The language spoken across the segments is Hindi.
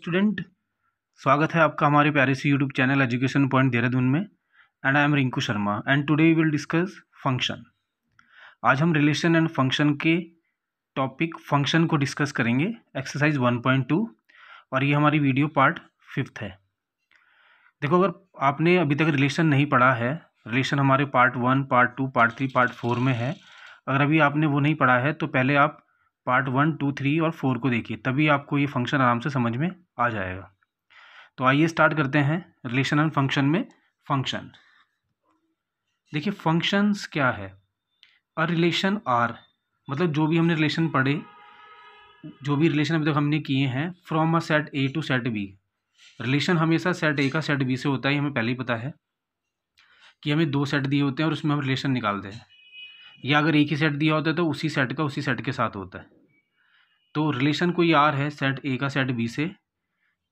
स्टूडेंट, स्वागत है आपका हमारे प्यारे से YouTube channel education point Dehradun में। And I am Rinku Sharma and today we will discuss function. आज हम रिलेशन एंड फंक्शन के टॉपिक फंक्शन को डिस्कस करेंगे, एक्सरसाइज 1.2, और ये हमारी वीडियो पार्ट 5 है। देखो, अगर आपने अभी तक रिलेशन नहीं पढ़ा है, रिलेशन हमारे पार्ट 1, पार्ट 2, पार्ट 3, पार्ट 4 में है। अगर अभी आपने वो नहीं पढ़ा है तो पहले आप पार्ट 1, 2, 3 और 4 को देखिए, तभी आपको ये फंक्शन आराम से समझ में आ जाएगा। तो आइए स्टार्ट करते हैं रिलेशन एंड फंक्शन में। फंक्शन देखिए, फंक्शंस क्या है। अ रिलेशन आर, मतलब जो भी हमने रिलेशन पढ़े, जो भी रिलेशन अभी तक हमने किए हैं, from a set A to set B. Relation हमेशा सेट ए का सेट बी से होता है, हमें पहले ही पता है कि हमें 2 सेट दिए होते हैं और उसमें हम रिलेशन निकालते हैं, या अगर एक ही सेट दिया होता है तो उसी सेट का उसी सेट के साथ होता है। तो रिलेशन कोई आर है सेट ए का सेट बी से,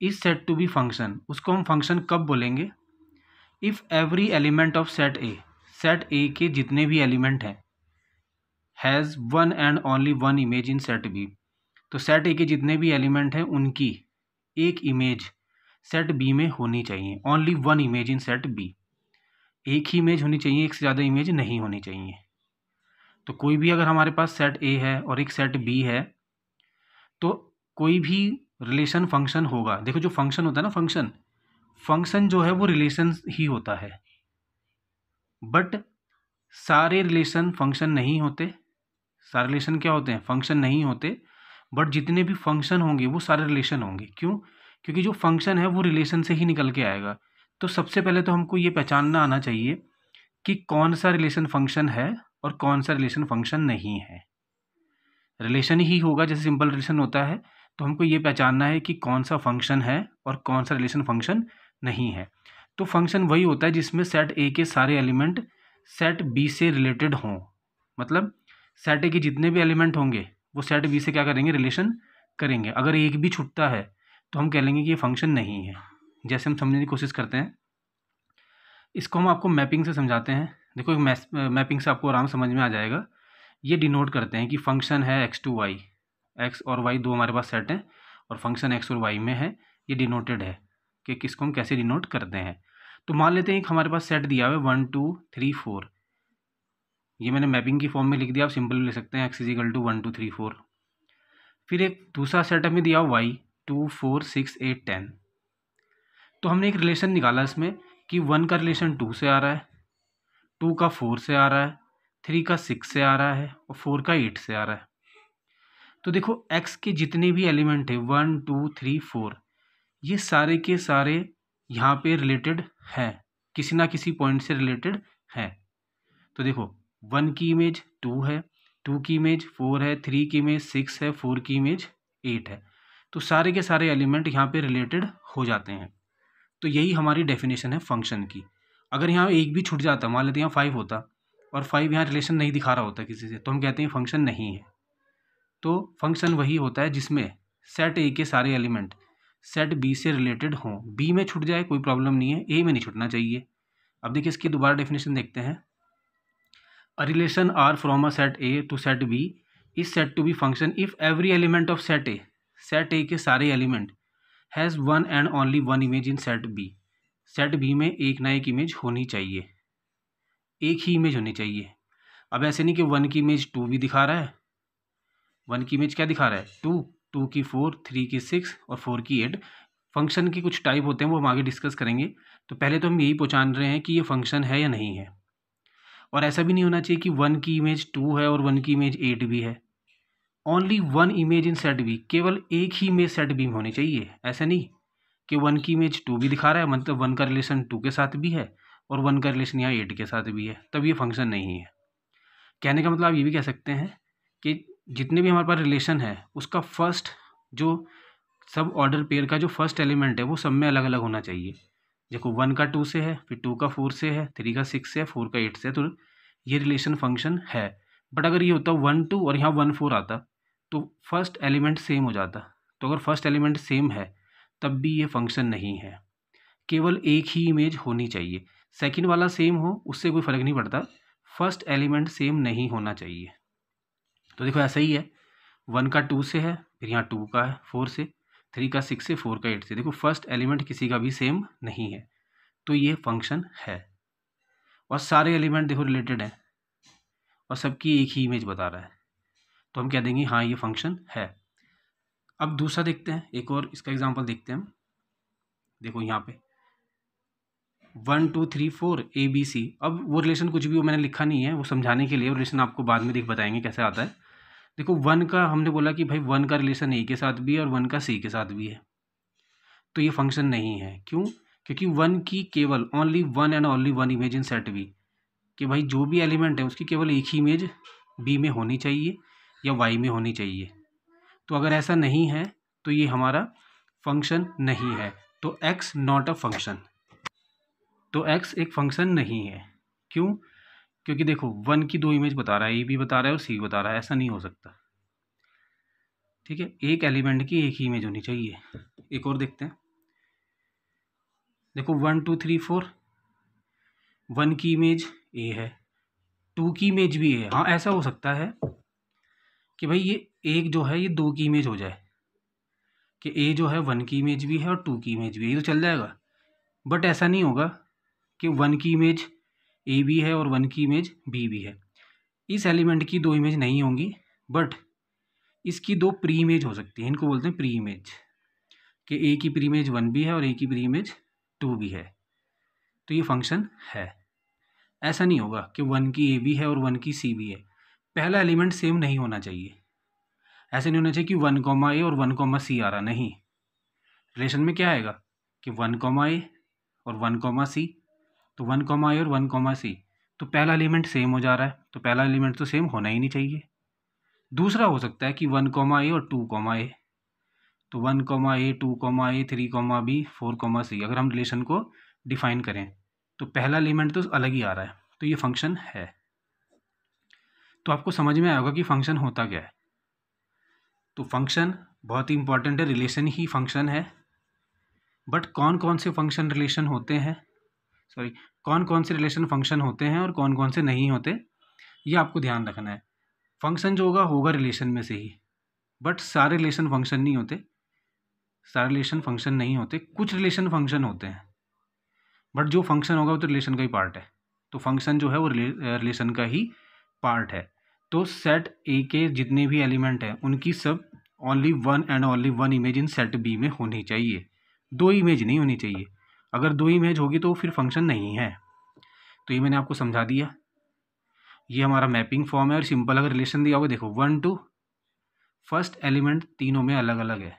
is set to be function. उसको हम फंक्शन कब बोलेंगे? If every element of set A के जितने भी एलिमेंट हैं has one and only one image in set B. तो सेट ए के जितने भी एलिमेंट हैं उनकी एक इमेज सेट बी में होनी चाहिए। Only one image in set B, एक ही इमेज होनी चाहिए, एक से ज़्यादा इमेज नहीं होनी चाहिए। तो कोई भी अगर हमारे पास सेट ए है और एक सेट बी है, तो कोई भी रिलेशन फंक्शन होगा। देखो, जो फंक्शन होता है ना, फंक्शन जो है वो रिलेशन ही होता है, बट सारे रिलेशन फंक्शन नहीं होते। सारे रिलेशन क्या होते हैं? फंक्शन नहीं होते। बट जितने भी फंक्शन होंगे वो सारे रिलेशन होंगे। क्यों? क्योंकि जो फंक्शन है वो रिलेशन से ही निकल के आएगा। तो सबसे पहले तो हमको ये पहचानना आना चाहिए कि कौन सा रिलेशन फंक्शन है और कौन सा रिलेशन फंक्शन नहीं है। रिलेशन ही होगा, जैसे सिंपल रिलेशन होता है, तो हमको ये पहचानना है कि कौन सा फंक्शन है और कौन सा रिलेशन फंक्शन नहीं है। तो फंक्शन वही होता है जिसमें सेट ए के सारे एलिमेंट सेट बी से रिलेटेड हों। मतलब सेट ए के जितने भी एलिमेंट होंगे वो सेट बी से क्या करेंगे? रिलेशन करेंगे। अगर एक भी छूटता है तो हम कह लेंगे कि ये फंक्शन नहीं है। जैसे हम समझने की कोशिश करते हैं, इसको हम आपको मैपिंग से समझाते हैं। देखो, मैपिंग से आपको आराम समझ में आ जाएगा। ये डिनोट करते हैं कि फंक्शन है एक्स टू वाई, एक्स और वाई दो हमारे पास सेट हैं और फंक्शन एक्स और वाई में है। ये डिनोटेड है कि किसको हम कैसे डिनोट करते हैं। तो मान लेते हैं कि हमारे पास सेट दिया हुआ है 1 2 3 4। ये मैंने मैपिंग की फॉर्म में लिख दिया, आप सिंपल भी ले सकते हैं, एक्स इज इक्वल टू 1 2 3 4। फिर एक दूसरा सेट हमें दिया वाई 2 4 6 8 10। तो हमने एक रिलेशन निकाला इसमें कि 1 का रिलेशन 2 से आ रहा है, 2 का 4 से आ रहा है, 3 का 6 से आ रहा है और 4 का 8 से आ रहा है। तो देखो, x के जितने भी एलिमेंट है 1 2 3 4, ये सारे के सारे यहाँ पे रिलेटेड हैं, किसी ना किसी पॉइंट से रिलेटेड हैं। तो देखो, 1 की इमेज 2 है, 2 की इमेज 4 है, 3 की इमेज 6 है, 4 की इमेज 8 है। तो सारे के सारे एलिमेंट यहाँ पे रिलेटेड हो जाते हैं। तो यही हमारी डेफिनेशन है फंक्शन की। अगर यहाँ एक भी छूट जाता, मान लेते हैं यहाँ 5 होता और 5 यहाँ रिलेशन नहीं दिखा रहा होता किसी से, तो हम कहते हैं फंक्शन नहीं है। तो फंक्शन वही होता है जिसमें सेट ए के सारे एलिमेंट सेट बी से रिलेटेड हों। बी में छूट जाए कोई प्रॉब्लम नहीं है, ए में नहीं छूटना चाहिए। अब देखिए, इसकी दोबारा डेफिनेशन देखते हैं। A relation R from a set A to set B is set to be function if every element of set A के सारे element has one and only one image in set B. Set B में एक ना एक इमेज होनी चाहिए, एक ही इमेज होनी चाहिए। अब ऐसे नहीं कि 1 की इमेज 2 भी दिखा रहा है, 1 की इमेज क्या दिखा रहा है? 2, 2 की 4, 3 की 6 और 4 की 8। फंक्शन के कुछ टाइप होते हैं, वो हम आगे डिस्कस करेंगे। तो पहले तो हम यही पहचान रहे हैं कि ये फंक्शन है या नहीं है। और ऐसा भी नहीं होना चाहिए कि 1 की इमेज 2 है और 1 की इमेज 8 भी है। Only one image in set B, केवल एक ही इमेज सेट बी में होनी चाहिए। ऐसा नहीं कि 1 की इमेज 2 भी दिखा रहा है, मतलब 1 का रिलेशन 2 के साथ भी है और 1 का रिलेशन यहाँ 8 के साथ भी है, तब ये फंक्शन नहीं है। कहने का मतलब आप ये भी कह सकते हैं कि जितने भी हमारे पास रिलेशन है उसका फर्स्ट जो सब ऑर्डर पेयर का जो फर्स्ट एलिमेंट है वो सब में अलग अलग होना चाहिए। देखो, 1 का 2 से है, फिर 2 का 4 से है, 3 का 6 से है, 4 का 8 से है, तो ये रिलेशन फंक्शन है। बट अगर ये होता 1 2 और यहाँ 1 4 आता तो फर्स्ट एलिमेंट सेम हो जाता। तो अगर फर्स्ट एलिमेंट सेम है तब भी ये फंक्शन नहीं है, केवल एक ही इमेज होनी चाहिए। सेकंड वाला सेम हो उससे कोई फ़र्क नहीं पड़ता, फर्स्ट एलिमेंट सेम नहीं होना चाहिए। तो देखो, ऐसा ही है, 1 का 2 से है, फिर यहाँ 2 का है 4 से, 3 का 6 से, 4 का 8 से। देखो फर्स्ट एलिमेंट किसी का भी सेम नहीं है, तो ये फंक्शन है। और सारे एलिमेंट देखो रिलेटेड हैं और सबकी एक ही इमेज बता रहा है, तो हम कह देंगे हाँ ये फंक्शन है। अब दूसरा देखते हैं, एक और इसका एग्जांपल देखते हैं हम। देखो यहाँ पे 1 2 3 4 ABC। अब वो रिलेशन कुछ भी वो मैंने लिखा नहीं है, वो समझाने के लिए, रिलेशन आपको बाद में बताएंगे कैसे आता है। देखो 1 का हमने बोला कि भाई 1 का रिलेशन A के साथ भी है और 1 का C के साथ भी है, तो ये फंक्शन नहीं है। क्यों? क्योंकि 1 की केवल only 1 and only 1 image in set B, कि भाई जो भी एलिमेंट है उसकी केवल एक ही इमेज B में होनी चाहिए या Y में होनी चाहिए। तो अगर ऐसा नहीं है तो ये हमारा फंक्शन नहीं है। तो x नॉट अ फंक्शन, तो x एक फंक्शन नहीं है। क्यों? क्योंकि देखो 1 की 2 इमेज बता रहा है, A भी बता रहा है और C बता रहा है, ऐसा नहीं हो सकता। ठीक है, एक एलिमेंट की एक ही इमेज होनी चाहिए। एक और देखते हैं, देखो 1 2 3 4, 1 की इमेज A है, 2 की इमेज भी A है। हाँ ऐसा हो सकता है कि भाई ये एक जो है ये 2 की इमेज हो जाए, कि A जो है 1 की इमेज भी है और 2 की इमेज भी है, ये तो चल जाएगा। बट ऐसा नहीं होगा कि 1 की इमेज A भी है और 1 की इमेज B भी है। इस एलिमेंट की 2 इमेज नहीं होंगी, बट इसकी 2 प्री इमेज हो सकती है, इनको बोलते हैं प्री इमेज, कि A की प्री इमेज 1 भी है और A की प्री इमेज 2 भी है, तो ये फंक्शन है। ऐसा नहीं होगा कि 1 की A भी है और 1 की C भी है, पहला एलिमेंट सेम नहीं होना चाहिए। ऐसे नहीं होना चाहिए कि 1 A और 1 C आ रहा, नहीं। रिलेशन में क्या आएगा कि 1 A और 1 C, तो 1 A और 1 C, तो पहला एलिमेंट सेम हो जा रहा है, तो पहला एलिमेंट तो सेम होना ही नहीं चाहिए। दूसरा हो सकता है कि 1 A और 2 A, तो 1 A 2 A 3 B 4 C, अगर हम रिलेशन को डिफाइन करें तो पहला एलिमेंट तो अलग ही आ रहा है, तो ये फंक्शन है। तो आपको समझ में आएगा कि फंक्शन होता क्या है। तो फंक्शन बहुत ही इंपॉर्टेंट है, रिलेशन ही फंक्शन है। बट कौन कौन से फंक्शन रिलेशन होते हैं, कौन कौन से रिलेशन फंक्शन होते हैं और कौन कौन से नहीं होते, ये आपको ध्यान रखना है। फंक्शन जो होगा रिलेशन में से ही, बट सारे रिलेशन फंक्शन नहीं होते, सारे रिलेशन फंक्शन नहीं होते, कुछ रिलेशन फंक्शन होते हैं, बट जो फंक्शन होगा वो तो रिलेशन का ही पार्ट है। तो फंक्शन जो है वो रिलेशन का ही पार्ट है। तो सेट ए के जितने भी एलिमेंट हैं उनकी सब only 1 and only 1 image in set B में होनी चाहिए, 2 इमेज नहीं होनी चाहिए। अगर 2 इमेज होगी तो फिर फंक्शन नहीं है। तो ये मैंने आपको समझा दिया, ये हमारा मैपिंग फॉर्म है। और सिंपल अगर रिलेशन दिया होगा, देखो 1 2, फर्स्ट एलिमेंट तीनों में अलग अलग है,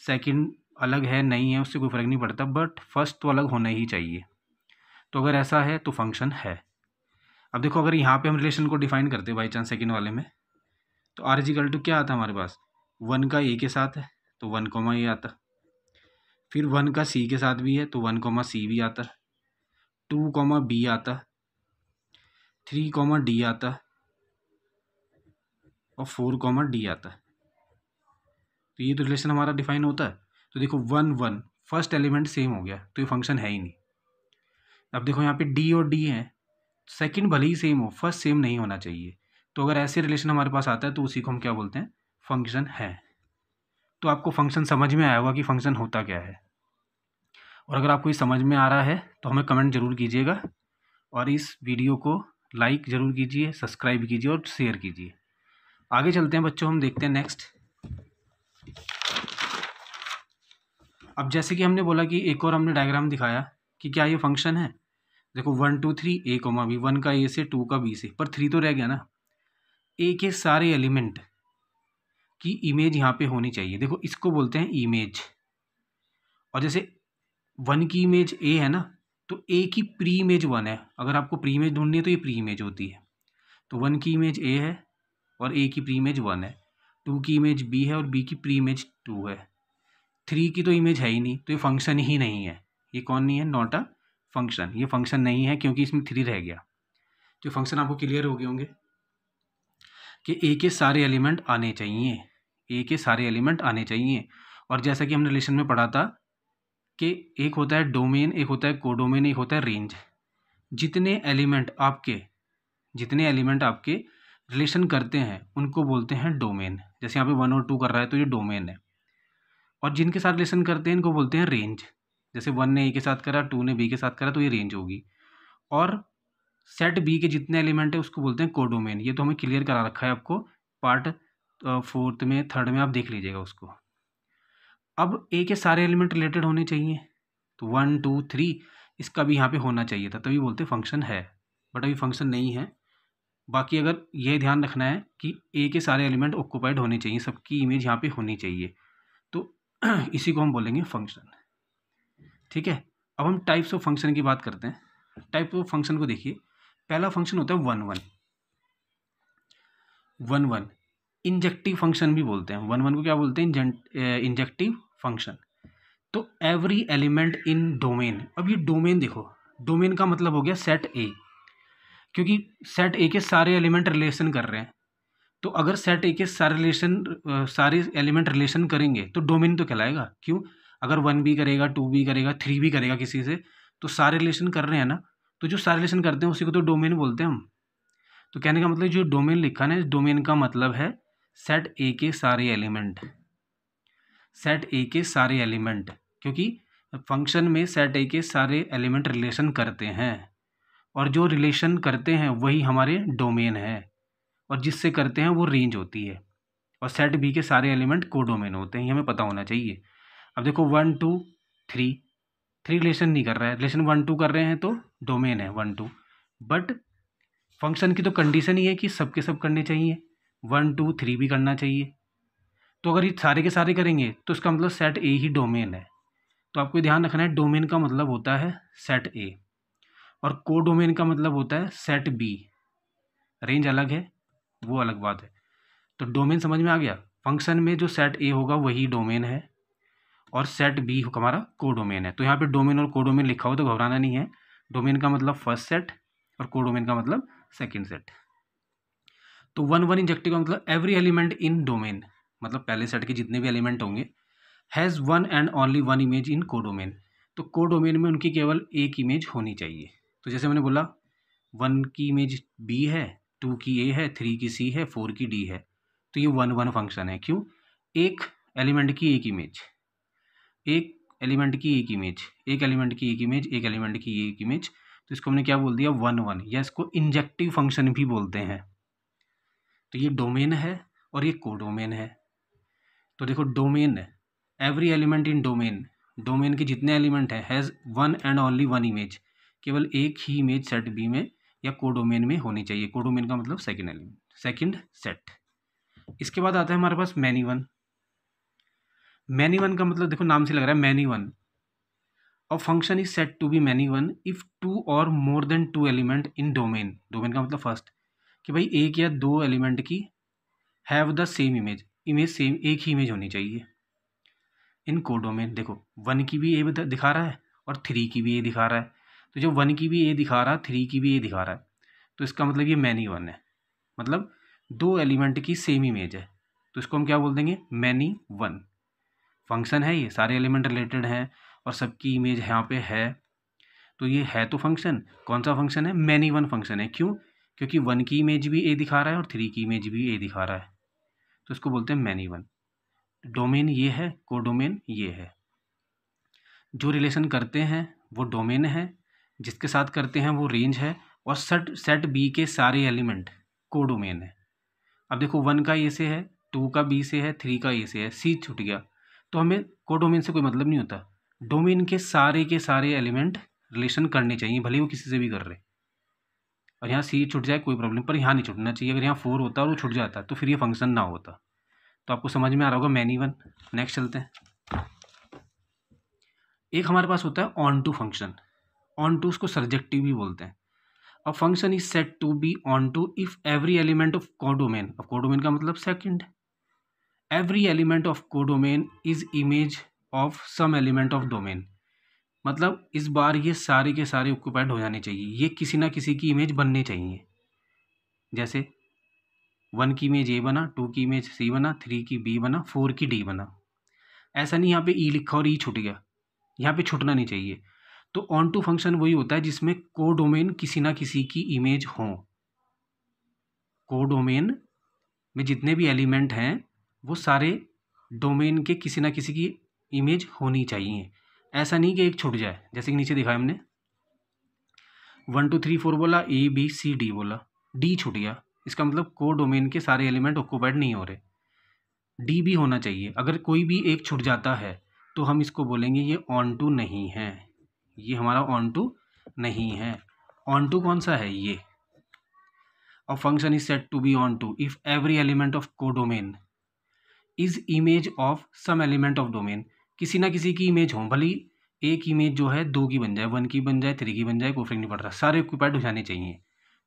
सेकंड अलग है नहीं है उससे कोई फ़र्क नहीं पड़ता, बट फर्स्ट तो अलग होना ही चाहिए। तो अगर ऐसा है तो फंक्शन है। अब देखो अगर यहाँ पे हम रिलेशन को डिफाइन करते बाई चांस सेकंड वाले में, तो आर इजिकल टू क्या आता है हमारे पास, 1 का A के साथ है तो 1 A आता, फिर 1 का C के साथ भी है तो 1 C भी आता, 2 B आता, 3 D आता और 4 D आता। तो ये तो रिलेशन हमारा डिफाइन होता है। तो देखो 1 1 फर्स्ट एलिमेंट सेम हो गया, तो ये फंक्शन है ही नहीं। अब देखो यहाँ पे D और D है, सेकंड भले ही सेम हो, फर्स्ट सेम नहीं होना चाहिए। तो अगर ऐसे रिलेशन हमारे पास आता है तो उसी को हम क्या बोलते हैं, फंक्शन है। तो आपको फंक्शन समझ में आया होगा कि फंक्शन होता क्या है। और अगर आपको ये समझ में आ रहा है तो हमें कमेंट ज़रूर कीजिएगा, और इस वीडियो को लाइक ज़रूर कीजिए, सब्सक्राइब कीजिए और शेयर कीजिए। आगे चलते हैं बच्चों, हम देखते हैं नेक्स्ट। अब जैसे कि हमने बोला कि एक और हमने डायग्राम दिखाया कि क्या ये फंक्शन है। देखो 1 2 3 A B, 1 का A से 2 का B से, पर 3 तो रह गया ना। A के सारे एलिमेंट की इमेज यहाँ पे होनी चाहिए, देखो इसको बोलते हैं इमेज। और जैसे 1 की इमेज A है ना, तो A की प्री इमेज 1 है, अगर आपको प्री इमेज ढूंढनी है तो ये प्री इमेज होती है। तो 1 की इमेज A है और A की प्री इमेज 1 है, 2 की इमेज B है और B की प्री इमेज 2 है, 3 की तो इमेज है ही नहीं, तो ये फंक्शन ही नहीं है। ये कौन नहीं है, नॉट अ फंक्शन, ये फंक्शन नहीं है क्योंकि इसमें 3 रह गया। तो फंक्शन आपको क्लियर हो गए होंगे कि A के सारे एलिमेंट आने चाहिए, A के सारे एलिमेंट आने चाहिए। और जैसा कि हमने रिलेशन में पढ़ा था कि एक होता है डोमेन, एक होता है कोडोमेन, एक होता है रेंज। जितने एलिमेंट आपके रिलेशन करते हैं उनको बोलते हैं डोमेन। जैसे यहाँ पे 1 और 2 कर रहा है तो ये डोमेन है। और जिनके साथ रिलेशन करते हैं इनको बोलते हैं रेंज। जैसे 1 ने ए के साथ करा, 2 ने बी के साथ करा, तो ये रेंज होगी। और सेट बी के जितने एलिमेंट है उसको बोलते हैं कोडोमेन। ये तो हमें क्लियर करा रखा है आपको पार्ट 4th में 3rd में, आप देख लीजिएगा उसको। अब ए के सारे एलिमेंट रिलेटेड होने चाहिए, तो 1 2 3 इसका भी यहाँ पे होना चाहिए था, तभी बोलते फंक्शन है। बट अभी फंक्शन नहीं है। बाकी अगर ये ध्यान रखना है कि ए के सारे एलिमेंट ऑक्यूपाइड होने चाहिए, सबकी इमेज यहाँ पे होनी चाहिए, तो इसी को हम बोलेंगे फंक्शन। ठीक है, अब हम टाइप्स ऑफ फंक्शन की बात करते हैं। टाइप ऑफ फंक्शन को देखिए, पहला फंक्शन होता है 1 1 इंजेक्टिव फंक्शन भी बोलते हैं। 1 1 को क्या बोलते हैं? Injective function. तो एवरी एलिमेंट इन डोमेन, अब ये डोमेन देखो, डोमेन का मतलब हो गया सेट ए, क्योंकि सेट ए के सारे एलिमेंट रिलेशन कर रहे हैं। तो अगर सेट ए के सारे एलिमेंट रिलेशन करेंगे तो डोमेन तो कहलाएगा। क्यों? अगर 1 भी करेगा, 2 भी करेगा, 3 भी करेगा किसी से, तो सारे रिलेशन कर रहे हैं ना, तो जो सारे रिलेशन करते हैं उसी को तो डोमेन बोलते हैं हम। तो कहने का मतलब जो डोमेन लिखा है, डोमेन का मतलब है सेट ए के सारे एलिमेंट, सेट ए के सारे एलिमेंट, क्योंकि फंक्शन में सेट ए के सारे एलिमेंट रिलेशन करते हैं, और जो रिलेशन करते हैं वही हमारे डोमेन है, और जिससे करते हैं वो रेंज होती है। और सेट बी के सारे एलिमेंट कोडोमेन होते हैं, ये हमें पता होना चाहिए। अब देखो 1 2 3 रिलेशन नहीं कर रहा है, रिलेशन 1 2 कर रहे हैं तो डोमेन है 1 2, बट फंक्शन की तो कंडीशन ही है कि सबके सब करने चाहिए, 1 2 3 भी करना चाहिए। तो अगर ये सारे के सारे करेंगे तो इसका मतलब सेट ए ही डोमेन है। तो आपको ध्यान रखना है, डोमेन का मतलब होता है सेट ए, और कोडोमेन का मतलब होता है सेट बी। रेंज अलग है, वो अलग बात है। तो डोमेन समझ में आ गया। फंक्शन में जो सेट ए होगा वही डोमेन है, और सेट बी हमारा कोडोमेन है। तो यहाँ पे डोमेन और कोडोमेन लिखा हो तो घबराना नहीं है। डोमेन का मतलब फर्स्ट सेट और कोडोमेन का मतलब सेकंड सेट। तो 1 1 इंजेक्टिव का मतलब एवरी एलिमेंट इन डोमेन, मतलब पहले सेट के जितने भी एलिमेंट होंगे, has 1 and only 1 image in codomain. तो कोडोमेन में उनकी केवल एक इमेज होनी चाहिए। तो जैसे मैंने बोला 1 की इमेज बी है, 2 की ए है, 3 की सी है, 4 की डी है। तो ये 1 1 फंक्शन है। क्यों? एक एलिमेंट की एक इमेज, एक एलिमेंट की एक इमेज, एक एलिमेंट की एक इमेज, एक एलिमेंट की एक इमेज। तो इसको हमने क्या बोल दिया? 1 1, या इसको इंजेक्टिव फंक्शन भी बोलते हैं। तो ये डोमेन है और ये कोडोमेन है। तो देखो domain, every element in domain, domain के जितने एलिमेंट हैं, हैज़ 1 एंड ओनली 1 इमेज, केवल एक ही इमेज सेट बी में या कोडोमेन में होनी चाहिए। कोडोमेन का मतलब सेकंड एलिमेंट, सेकंड सेट। इसके बाद आता है हमारे पास मैनी वन। मैनी वन का मतलब देखो नाम से लग रहा है many one. A function is set to be many one if 2 और more than 2 element in domain, domain का मतलब फर्स्ट, कि भाई एक या दो एलिमेंट की have the same image, image same, एक ही इमेज होनी चाहिए। इन कोडोमेन देखो 1 की भी ए दिखा रहा है और 3 की भी ए दिखा रहा है। तो जो 1 की भी ए दिखा रहा है, 3 की भी ए दिखा रहा है, तो इसका मतलब ये मैनी वन है, मतलब दो एलिमेंट की सेम इमेज है। तो इसको हम क्या बोल देंगे? Many one. फंक्शन है, ये सारे एलिमेंट रिलेटेड हैं और सबकी इमेज यहाँ पे है, तो ये है तो फंक्शन। कौन सा फंक्शन है? मैनी वन फंक्शन है। क्यों? क्योंकि 1 की इमेज भी ए दिखा रहा है और 3 की इमेज भी ए दिखा रहा है, तो इसको बोलते हैं मैनी वन। डोमेन ये है, कोडोमेन ये है। जो रिलेशन करते हैं वो डोमेन है, जिसके साथ करते हैं वो रेंज है, और सेट बी के सारे एलिमेंट कोडोमेन है। अब देखो 1 का ए से है, 2 का बी से है, 3 का ए से है, सी छूट गया, तो हमें कोडोमेन से कोई मतलब नहीं होता। डोमेन के सारे एलिमेंट रिलेशन करने चाहिए, भले वो किसी से भी कर रहे। और यहाँ सी छूट जाए कोई प्रॉब्लम, पर यहाँ नहीं छूटना चाहिए। अगर यहाँ 4 होता और वो छूट जाता तो फिर ये फंक्शन ना होता। तो आपको समझ में आ रहा होगा मैनी वन। नेक्स्ट चलते हैं। एक हमारे पास होता है onto function. Onto उसको सर्जेक्टिव भी बोलते हैं। A function is set to be onto if every element of codomain, अब कोडोमेन का मतलब second, every element of codomain is image of some element of domain. मतलब इस बार ये सारे के सारे ऑक्यूपाइड हो जाने चाहिए, ये किसी ना किसी की इमेज बनने चाहिए। जैसे 1 की इमेज ए बना, 2 की इमेज सी बना, 3 की बी बना, 4 की डी बना। ऐसा नहीं यहाँ पे ई लिखा और ई छूट गया, यहाँ पे छूटना नहीं चाहिए। तो ऑन टू फंक्शन वही होता है जिसमें कोडोमेन किसी ना किसी की इमेज हो। कोडोमेन में जितने भी एलिमेंट हैं वो सारे डोमेन के किसी ना किसी की इमेज होनी चाहिए। ऐसा नहीं कि एक छूट जाए, जैसे कि नीचे दिखाया हमने 1 2 3 4 बोला, ABCD बोला, D छूट गया, इसका मतलब कोड डोमेन के सारे एलिमेंट ऑक्यूपाइड नहीं हो रहे, D भी होना चाहिए। अगर कोई भी एक छूट जाता है तो हम इसको बोलेंगे ये ऑन टू नहीं है, ये हमारा ऑन टू नहीं है। ऑन टू कौन सा है, ये। और function is set to be onto if every element of codomain is image of some element of domain. किसी ना किसी की इमेज हो, भली एक इमेज जो है 2 की बन जाए, 1 की बन जाए, 3 की बन जाए, कोई फर्क नहीं पड़ रहा, सारे ऑक्यूपाइड हो जाने चाहिए,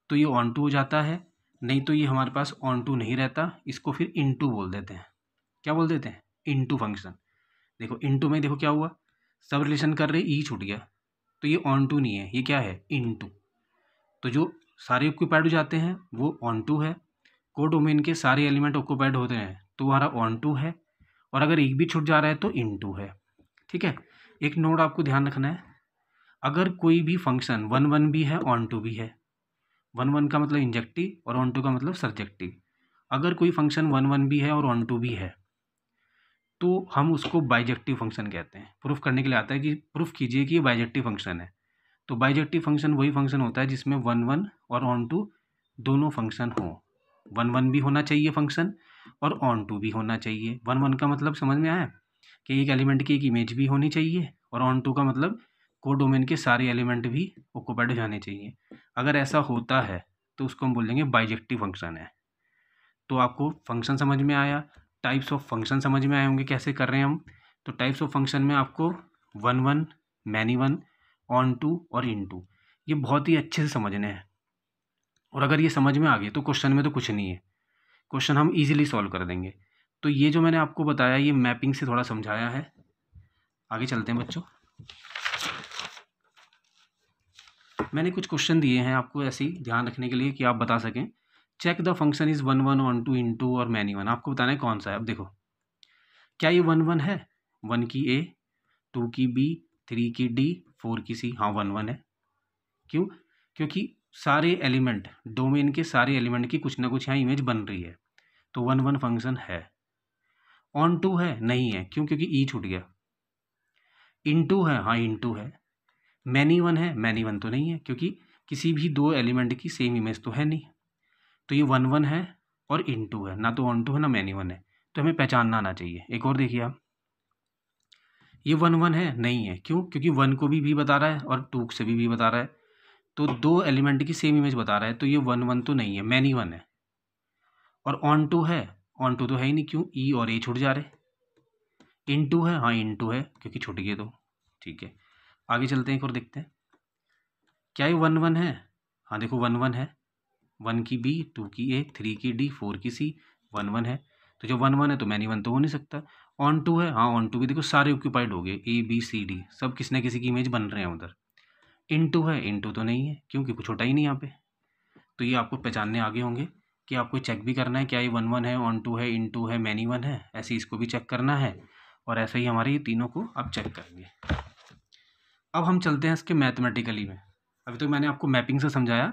तो ये ऑन टू हो जाता है। नहीं तो ये हमारे पास ऑन टू नहीं रहता, इसको फिर इनटू बोल देते हैं। क्या बोल देते हैं, इनटू फंक्शन। देखो इनटू में देखो क्या हुआ, सब रिलेशन कर रहे, ई छूट गया, तो ये ऑन टू नहीं है, ये क्या है, इनटू। तो जो सारे ऑक्यूपाइड हो जाते हैं वो ऑन टू है, कोडोमेन के सारे एलिमेंट ऑक्यूपाइड होते हैं तो हमारा ऑन टू है, और अगर एक भी छूट जा रहा है तो इन टू है। ठीक है, एक नोट आपको ध्यान रखना है, अगर कोई भी फंक्शन 1 1 भी है, ऑन टू भी है, 1 1 का मतलब इंजेक्टिव और ऑन टू का मतलब सर्जेक्टिव। अगर कोई फंक्शन 1 1 भी है और ऑन टू भी है तो हम उसको बाइजेक्टिव फंक्शन कहते हैं। प्रूफ करने के लिए आता है कि प्रूफ कीजिए कि ये बाइजेक्टिव फंक्शन है। तो बाइजेक्टिव फंक्शन वही फंक्शन होता है जिसमें 1 1 और ऑन टू दोनों फंक्शन हो। 1 1 भी होना चाहिए फंक्शन और ऑन टू भी होना चाहिए। 1 1 का मतलब समझ में आया कि एक एलिमेंट की एक इमेज भी होनी चाहिए, और ऑन टू का मतलब कोडोमेन के सारे एलिमेंट भी ऑक्यूपाइड जाने चाहिए। अगर ऐसा होता है तो उसको हम बोलेंगे बाइजेक्टिव फंक्शन है। तो आपको फंक्शन समझ में आया, टाइप्स ऑफ फंक्शन समझ में आए होंगे कैसे कर रहे हैं हम। तो टाइप्स ऑफ फंक्शन में आपको 1 1, मैनी 1, ऑन टू और इन टू, ये बहुत ही अच्छे से समझने हैं। और अगर ये समझ में आ गए तो क्वेश्चन में तो कुछ नहीं है, क्वेश्चन हम इजीली सॉल्व कर देंगे। तो ये जो मैंने आपको बताया ये मैपिंग से थोड़ा समझाया है। आगे चलते हैं बच्चों, मैंने कुछ क्वेश्चन दिए हैं आपको ऐसे ही ध्यान रखने के लिए कि आप बता सकें। Check the function is 1 1, onto, into और मैनी 1। आपको बताना है कौन सा है। अब देखो क्या ये 1 1 है, 1 की A, 2 की B, 3 की D, 4 की C। हाँ 1 1 है। क्यों, क्योंकि सारे एलिमेंट, डोमेन के सारे एलिमेंट की कुछ ना कुछ यहाँ इमेज बन रही है, तो 1 1 फंक्शन है। ऑन टू है, नहीं है, क्यों, क्योंकि ई छूट गया। इन टू है, हाँ इन टू है। मैनी 1 है, मैनी 1 तो नहीं है, क्योंकि किसी भी दो एलिमेंट की सेम इमेज तो है नहीं। तो ये 1 1 है और इन टू है, ना तो ऑन टू है ना मैनी 1 है, तो हमें पहचानना आना चाहिए। एक और देखिए आप, ये 1 1 है, नहीं है, क्यों, क्योंकि 1 को भी बता रहा है और 2 से भी बता रहा है, तो दो एलिमेंट की सेम इमेज बता रहा है, तो ये 1 1 तो नहीं है, मैनी 1 है। और ऑन टू है, ऑन टू तो है ही नहीं, क्यों, ई और ए छूट जा रहे। इन टू है, हाँ इन टू है, क्योंकि छूट गए तो। ठीक है, आगे चलते हैं, एक और देखते हैं। क्या ये 1 1 है, हाँ देखो 1 1 है, 1 की B, 2 की A, 3 की D, 4 की C, 1 1 है। तो जब 1 1 है तो मैनी 1 तो हो नहीं सकता। ऑन टू है, हाँ ऑन टू भी देखो सारे ऑक्यूपाइड हो गए, ABCD सब किसी न किसी की इमेज बन रहे हैं उधर। इन टू है, इन टू तो नहीं है, क्योंकि कुछ छोटा ही नहीं यहाँ पे। तो ये आपको पहचानने आगे होंगे कि आपको चेक भी करना है क्या ये 1 1 है, ऑन टू है, इन टू है, मैनी 1 है, ऐसे इसको भी चेक करना है। और ऐसे ही हमारे ये तीनों को आप चेक करेंगे। अब हम चलते हैं इसके मैथमेटिकली में। अभी तो मैंने आपको मैपिंग से समझाया,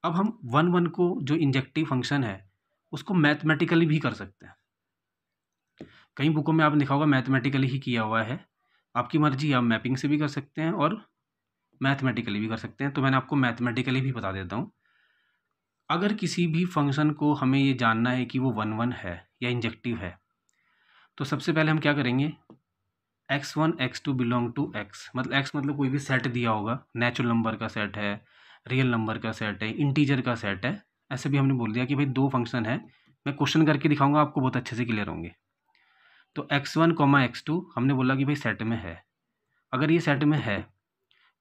अब हम 1 1 को जो इंजेक्टिव फंक्शन है उसको मैथमेटिकली भी कर सकते हैं। कई बुकों में आपने देखा होगा मैथमेटिकली ही किया हुआ है, आपकी मर्जी, आप मैपिंग से भी कर सकते हैं और मैथमेटिकली भी कर सकते हैं। तो मैंने आपको मैथमेटिकली भी बता देता हूँ। अगर किसी भी फंक्शन को हमें ये जानना है कि वो 1 1 है या इंजेक्टिव है, तो सबसे पहले हम क्या करेंगे, x1 x2 belong to x, मतलब x मतलब कोई भी सेट दिया होगा, नेचुरल नंबर का सेट है, रियल नंबर का सेट है, इंटीजर का सेट है। ऐसे भी हमने बोल दिया कि भाई दो फंक्शन है, मैं क्वेश्चन करके दिखाऊंगा आपको, बहुत अच्छे से क्लियर होंगे। तो x1 x2 हमने बोला कि भाई सेट में है। अगर ये सेट में है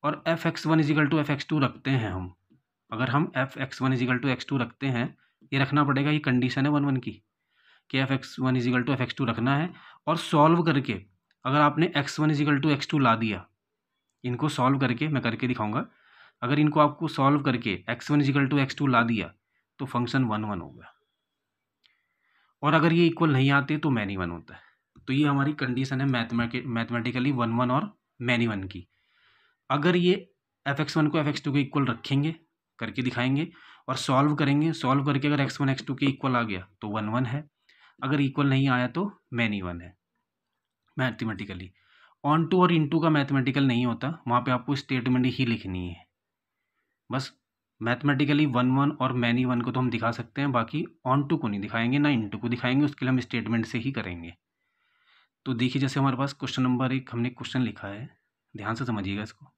और f(x1) = f(x2) रखते हैं हम, अगर हम f(x1) = x2 रखते हैं, ये रखना पड़ेगा, ये कंडीशन है 1 1 की कि f(x1) = f(x2) रखना है। और सॉल्व करके अगर आपने x1 = x2 ला दिया, इनको सॉल्व करके मैं करके दिखाऊंगा, अगर इनको आपको सॉल्व करके x1 = x2 ला दिया तो फंक्शन 1 1 होगा। और अगर ये इक्वल नहीं आते तो मैनी 1 होता है। तो ये हमारी कंडीशन है मैथमेटिकली 1 1 और मैनी 1 की। अगर ये f(x1) को f(x2) के इक्वल रखेंगे, करके दिखाएंगे और सॉल्व करेंगे, सॉल्व करके अगर x1 x2 के इक्वल आ गया तो 1 1 है, अगर इक्वल नहीं आया तो मैनी 1 है मैथमेटिकली। ऑन टू और इनटू का मैथमेटिकल नहीं होता, वहाँ पे आपको स्टेटमेंट ही लिखनी है बस। मैथमेटिकली 1 1 और मैनी 1 को तो हम दिखा सकते हैं, बाकी ऑन टू को नहीं दिखाएंगे ना इनटू को दिखाएंगे, उसके लिए हम स्टेटमेंट से ही करेंगे। तो देखिए जैसे हमारे पास क्वेश्चन नंबर 1 हमने क्वेश्चन लिखा है, ध्यान से समझिएगा इसको।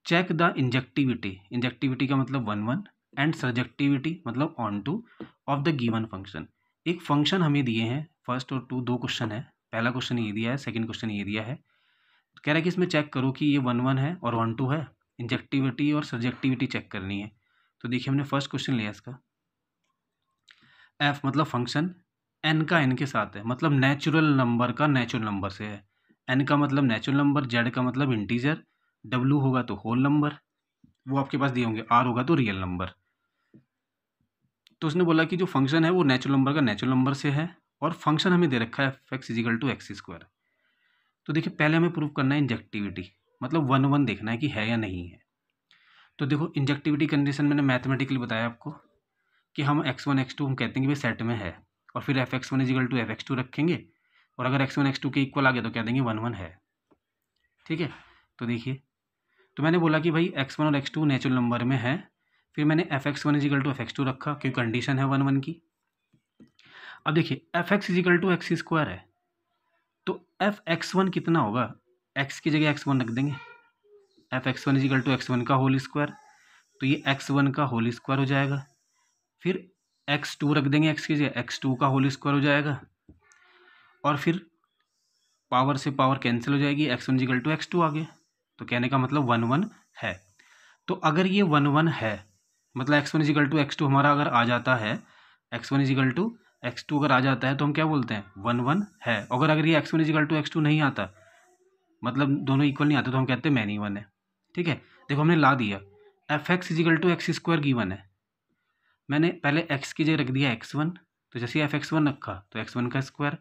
चेक द इंजेक्टिविटी का मतलब 1 1 एंड सब्जेक्टिविटी मतलब on two of the given function. एक फंक्शन हमें दिए हैं, फर्स्ट और टू, दो क्वेश्चन है। पहला क्वेश्चन ये दिया है, सेकंड क्वेश्चन ये दिया है। कह रहा है कि इसमें चेक करो कि ये 1 1 है और 1 2 है, इंजेक्टिविटी और सब्जेक्टिविटी चेक करनी है। तो देखिए हमने फर्स्ट क्वेश्चन लिया इसका, एफ मतलब फंक्शन, एन का एन के साथ है, मतलब नेचुरल नंबर का नेचुरल नंबर से है। एन का मतलब नेचुरल नंबर, जेड का मतलब इंटीजर, डब्ल्यू होगा तो होल नंबर, वो आपके पास दिए होंगे, आर होगा तो रियल नंबर। तो उसने बोला कि जो फंक्शन है वो नेचुरल नंबर का नेचुरल नंबर से है और फंक्शन हमें दे रखा है f x is equal to x square. तो देखिए पहले हमें प्रूव करना है इंजेक्टिविटी, मतलब 1 1 देखना है कि है या नहीं है। तो देखो इंजेक्टिविटी कंडीशन मैंने मैथमेटिकली बताया आपको कि हम x1 x2 हम कहते हैं कि भाई सेट में है, और फिर f x one is equal to f x two रखेंगे, और अगर x1 x2 के इक्वल आ गया तो कह देंगे 1 1 है। ठीक है, तो देखिए, तो मैंने बोला कि भाई x1 और x2 नेचुरल नंबर में है, फिर मैंने f x one is equal to f x two रखा क्योंकि कंडीशन है 1 1 की। अब देखिए f x is equal to x square है, तो एफ एक्स वन कितना होगा, x की जगह x1 रख देंगे, f x one is equal to x1 का होल स्क्वायर, तो ये x1 का होल स्क्वायर हो जाएगा। फिर x2 रख देंगे, x की जगह x2 का होल स्क्वायर हो जाएगा, और फिर पावर से पावर कैंसिल हो जाएगी, x1 इजिकल टू x2 आ गया। तो कहने का मतलब 1 1 है। तो अगर ये 1 1 है, मतलब x1 इजिकल टू x2 हमारा अगर आ जाता है, x1 इजिकल टू x2 अगर आ जाता है तो हम क्या बोलते हैं 1 1 है। अगर ये x1 इजिकल टू x2 नहीं आता, मतलब दोनों इक्वल नहीं आते, तो हम कहते हैं मैनी 1 है। ठीक है, देखो हमने ला दिया f x is equal to x square given है, मैंने पहले x की जगह रख दिया x1, तो जैसे एफ एक्स वन रखा तो x1 का स्क्वायर,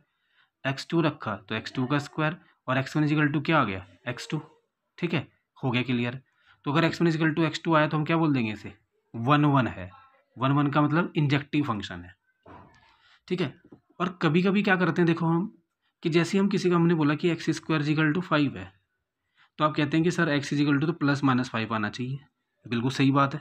x2 रखा तो x2 का स्क्वायर, और x1 इजिकल टू क्या आ गया x2। ठीक है, हो गया क्लियर। तो अगर x1 इजिकल टू x2 आया तो हम क्या बोल देंगे इसे 1 1 है। 1 1 का मतलब इंजेक्टिव फंक्शन है। ठीक है, और कभी कभी क्या करते हैं देखो हम, कि जैसे हम किसी का हमने बोला कि एक्स स्क्वायर इजिकल टू 5 है, तो आप कहते हैं कि सर एक्स इजिकल टू तो प्लस माइनस 5 आना चाहिए। बिल्कुल सही बात है,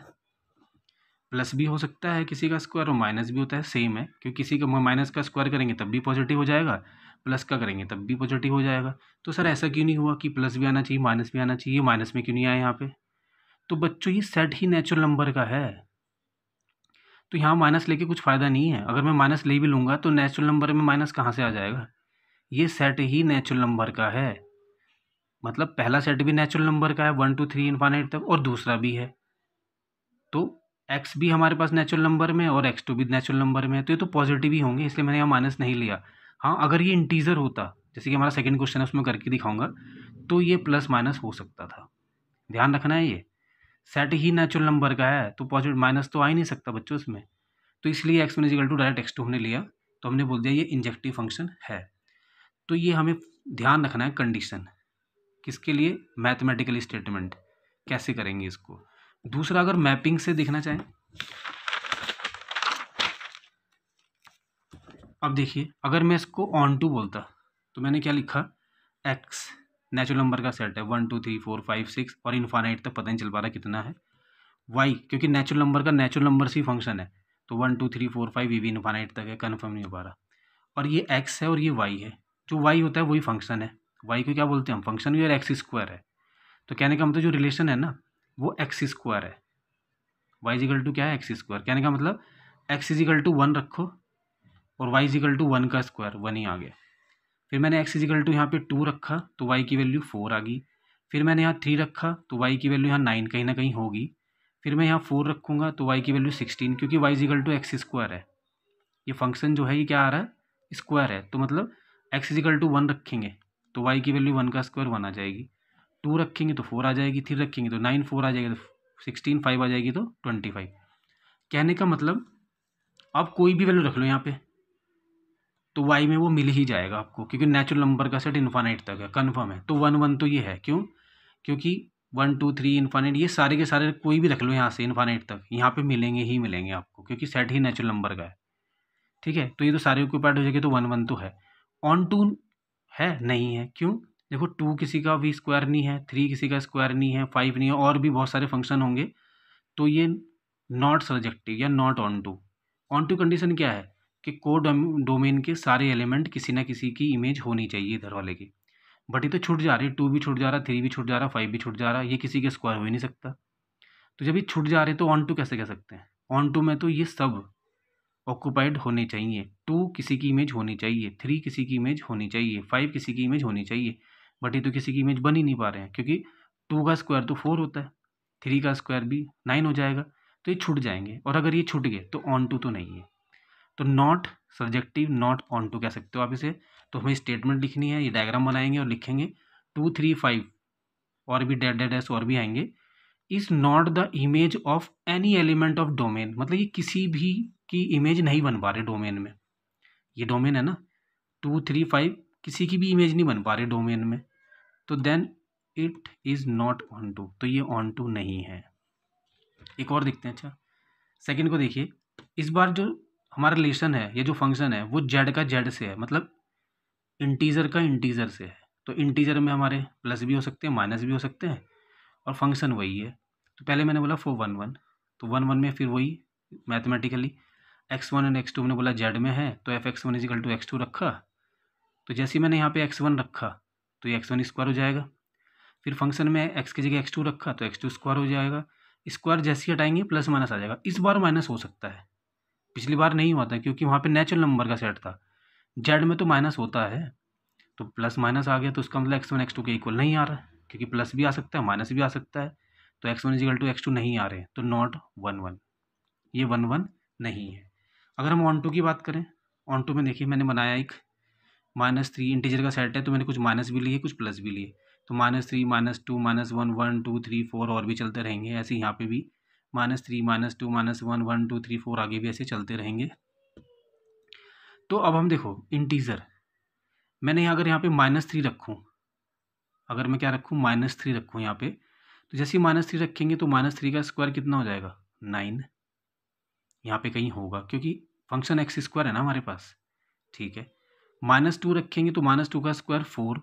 प्लस भी हो सकता है किसी का स्क्वायर और माइनस भी होता है, सेम है, क्योंकि किसी का माइनस का स्क्वायर करेंगे तब भी पॉजिटिव हो जाएगा, प्लस का करेंगे तब भी पॉजिटिव हो जाएगा। तो सर ऐसा क्यों नहीं हुआ कि प्लस भी आना चाहिए माइनस भी आना चाहिए, माइनस में क्यों नहीं आया यहाँ पे? तो बच्चों ये सेट ही नेचुरल नंबर का है, तो यहाँ माइनस लेके कुछ फ़ायदा नहीं है। अगर मैं माइनस ले भी लूँगा तो नेचुरल नंबर में माइनस कहाँ से आ जाएगा? ये सेट ही नेचुरल नंबर का है, मतलब पहला सेट भी नेचुरल नंबर का है 1 2 3 इनफाइनाइट तक, और दूसरा भी है। तो x भी हमारे पास नेचुरल नंबर में और x2 भी नेचुरल नंबर में है, तो ये तो पॉजिटिव ही होंगे, इसलिए मैंने यहाँ माइनस नहीं लिया। हाँ, अगर ये इंटीजर होता, जैसे कि हमारा सेकंड क्वेश्चन है उसमें करके दिखाऊंगा, तो ये प्लस माइनस हो सकता था। ध्यान रखना है, ये सेट ही नेचुरल नंबर का है तो पॉजिटिव माइनस तो आ ही नहीं सकता बच्चों इसमें, तो इसलिए x1 is equal to direct x2 हमने लिया, तो हमने बोल दिया ये इंजेक्टिव फंक्शन है। तो ये हमें ध्यान रखना है कंडीशन, किसके लिए? मैथमेटिकल स्टेटमेंट कैसे करेंगे इसको। दूसरा, अगर मैपिंग से देखना चाहें, अब देखिए अगर मैं इसको ऑन टू बोलता तो मैंने क्या लिखा, x नेचुरल नंबर का सेट है 1 2 3 4 5 6 और इनफाइनाइट तक पता नहीं चल पा रहा कितना है। y क्योंकि नेचुरल नंबर का नेचुरल नंबर से ही फंक्शन है, तो 1 2 3 4 5 ये भी इनफाइनाइट तक है, कन्फर्म नहीं हो पा रहा। और ये x है और ये y है, जो y होता है वही फंक्शन है, y को क्या बोलते हैं हम फंक्शन भी, और एक्स स्क्वायर है। तो कहने का मतलब जो रिलेशन है ना वो एक्स स्क्वायर है, y इजिकल टू क्या है एक्स स्क्वायर। कहने का मतलब x इजिकल टू 1 रखो और y इजिकल टू 1 का स्क्वायर 1 ही आ गया। फिर मैंने x इजिकल टू यहाँ पे 2 रखा तो y की वैल्यू 4 आ गई। फिर मैंने यहाँ 3 रखा तो y की वैल्यू यहाँ 9 कहीं ना कहीं होगी। फिर मैं यहाँ 4 रखूँगा तो y की वैल्यू 16, क्योंकि y is equal to x square है, ये फंक्शन जो है ये क्या आ रहा है स्क्वायर है, तो मतलब x इजिकल टू 1 रखेंगे तो y की वैल्यू 1 का स्क्वायर 1 आ जाएगी, 2 रखेंगे तो 4 आ जाएगी, 3 रखेंगे तो 9, 4 आ जाएगी तो 16, 5 आ जाएगी तो 25। कहने का मतलब आप कोई भी वैल्यू रख लो यहाँ पे तो y में वो मिल ही जाएगा आपको, क्योंकि नेचुरल नंबर का सेट इनफाइनाइट तक है, कन्फर्म है। तो 1 1 तो ये है, क्यों? क्योंकि 1 2 3 इनफाइनाइट ये सारे के सारे कोई भी रख लो यहाँ से इनफाइनाइट तक, यहाँ पे मिलेंगे ही मिलेंगे आपको, क्योंकि सेट ही नेचुरल नंबर का है। ठीक है, तो ये तो सारे ऑक्यूपाइड हो जाएंगे, तो 1 1 तो है। ऑन टू है नहीं है, क्यों? देखो 2 किसी का भी स्क्वायर नहीं है, 3 किसी का स्क्वायर नहीं है, 5 नहीं है, और भी बहुत सारे फंक्शन होंगे, तो ये नॉट सर्जेक्टिव या not onto. Onto condition क्या है कि डोमेन के सारे एलिमेंट किसी ना किसी की इमेज होनी चाहिए इधर वाले की। बट ये तो छूट जा रही है, 2 भी छूट जा रहा, 3 भी छूट जा रहा, 5 भी छूट जा रहा, ये किसी के स्क्वायर हो ही नहीं सकता। तो जब ये छूट जा रहे तो ऑन टू कैसे कह सकते हैं? ऑन टू में तो ये सब ऑक्यूपाइड होने चाहिए। 2 किसी की इमेज होनी चाहिए, 3 किसी की इमेज होनी चाहिए, 5 किसी की इमेज होनी चाहिए, बट ये तो किसी की इमेज बन ही नहीं पा रहे हैं, क्योंकि 2 का स्क्वायर तो 4 होता है, 3 का स्क्वायर भी 9 हो जाएगा, तो ये छूट जाएंगे। और अगर ये छूट गए तो ऑन टू तो नहीं है, तो not subjective not onto कह सकते हो आप इसे। तो हमें स्टेटमेंट लिखनी है, ये डायग्राम बनाएंगे और लिखेंगे 2 3 5 और भी डैट डैट डैश और भी आएंगे, is not the image of any element of domain. मतलब ये किसी भी की इमेज नहीं बन पा रहे डोमेन में। ये डोमेन है ना, 2 3 5 किसी की भी इमेज नहीं बन पा रहे डोमेन में, तो then it is not onto, तो ये ऑन टू नहीं है। एक और देखते हैं। अच्छा, सेकंड को देखिए। इस बार जो हमारा रिलेशन है, ये जो फंक्शन है वो जेड का जेड से है, मतलब इंटीजर का इंटीजर से है। तो इंटीजर में हमारे प्लस भी हो सकते हैं, माइनस भी हो सकते हैं, और फंक्शन वही है। तो पहले मैंने बोला 4 1 1, तो 1 1 में फिर वही मैथमेटिकली x1 एंड x2 मैंने बोला जेड में है, तो f(x1) = x2 रखा। तो जैसे ही मैंने यहाँ पे x1 रखा तो ये x1 स्क्वायर हो जाएगा। फिर फंक्शन में x की जगह x2 रखा तो x2 स्क्वायर हो जाएगा। स्क्वायर जैसे ही हटाएंगे प्लस माइनस आ जाएगा। इस बार माइनस हो सकता है, पिछली बार नहीं हुआ था क्योंकि वहाँ पे नेचुरल नंबर का सेट था। जेड में तो माइनस होता है, तो प्लस माइनस आ गया, तो उसका मतलब x1 x2 के इक्वल नहीं आ रहा है, क्योंकि प्लस भी आ सकता है माइनस भी आ सकता है। तो x1 = x2 नहीं आ रहे हैं, तो नॉट 1 1, ये 1 1 नहीं है। अगर हम ऑन टू की बात करें, ऑन टू में देखिए मैंने बनाया एक -3 इंटीजर का सेट है, तो मैंने कुछ माइनस भी लिए कुछ प्लस भी लिए। तो -3 -2 -1 1 2 3 4 और भी चलते रहेंगे। ऐसे यहाँ पे भी -3 -2 -1 1 2 3 4 आगे भी ऐसे चलते रहेंगे। तो अब हम देखो इंटीजर, मैंने अगर यहाँ पे -3 रखूँ, अगर मैं क्या रखूँ -3 रखूँ यहाँ पे, तो जैसे ही -3 रखेंगे तो -3 का स्क्वायर कितना हो जाएगा 9, यहाँ पे कहीं होगा क्योंकि फंक्शन x² है ना हमारे पास। ठीक है, -2 रखेंगे तो -2 का स्क्वायर 4,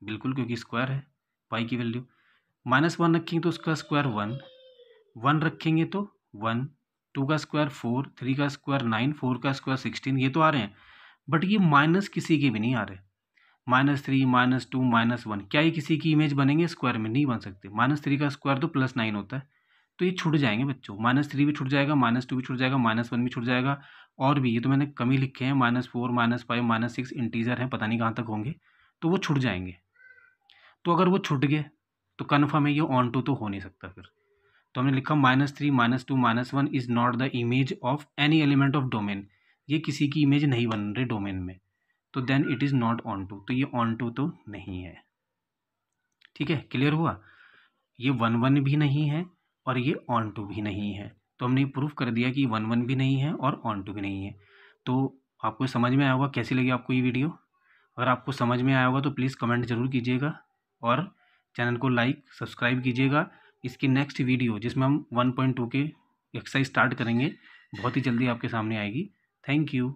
बिल्कुल क्योंकि स्क्वायर है पाई की वैल्यू। -1 रखेंगे तो उसका स्क्वायर 1, 1 रखेंगे तो 1, 2 का स्क्वायर 4, 3 का स्क्वायर 9, 4 का स्क्वायर 16, ये तो आ रहे हैं। बट ये माइनस किसी के भी नहीं आ रहे। -3 -2 -1 क्या ये किसी की इमेज बनेंगे? स्क्वायर में नहीं बन सकते। -3 का स्क्वायर तो +9 होता है, तो ये छूट जाएंगे बच्चों। -3 भी छूट जाएगा, -2 भी छूट जाएगा, -1 भी छूट जाएगा, और भी ये तो मैंने कम ही लिखे हैं, -4 -5 -6 इंटीजर हैं, पता नहीं कहाँ तक होंगे, तो वो छूट जाएंगे। तो अगर वो छूट गए तो कन्फर्म है ये ऑन टू तो हो नहीं सकता फिर। तो हमने लिखा -3 -2 -1 is not the image of any element of domain, ये किसी की इमेज नहीं बन रही डोमेन में, तो then it is not onto, तो ये ऑन टू तो नहीं है। ठीक है, क्लियर हुआ? ये 1 1 भी नहीं है और ये ऑन टू भी नहीं है, तो हमने प्रूफ कर दिया कि 1 1 भी नहीं है और ऑन टू भी नहीं है। तो आपको समझ में आया होगा। कैसी लगी आपको ये वीडियो? अगर आपको समझ में आया होगा तो प्लीज़ कमेंट ज़रूर कीजिएगा और चैनल को लाइक सब्सक्राइब कीजिएगा। इसकी नेक्स्ट वीडियो जिसमें हम 1.2 के एक्सरसाइज स्टार्ट करेंगे बहुत ही जल्दी आपके सामने आएगी। Thank you.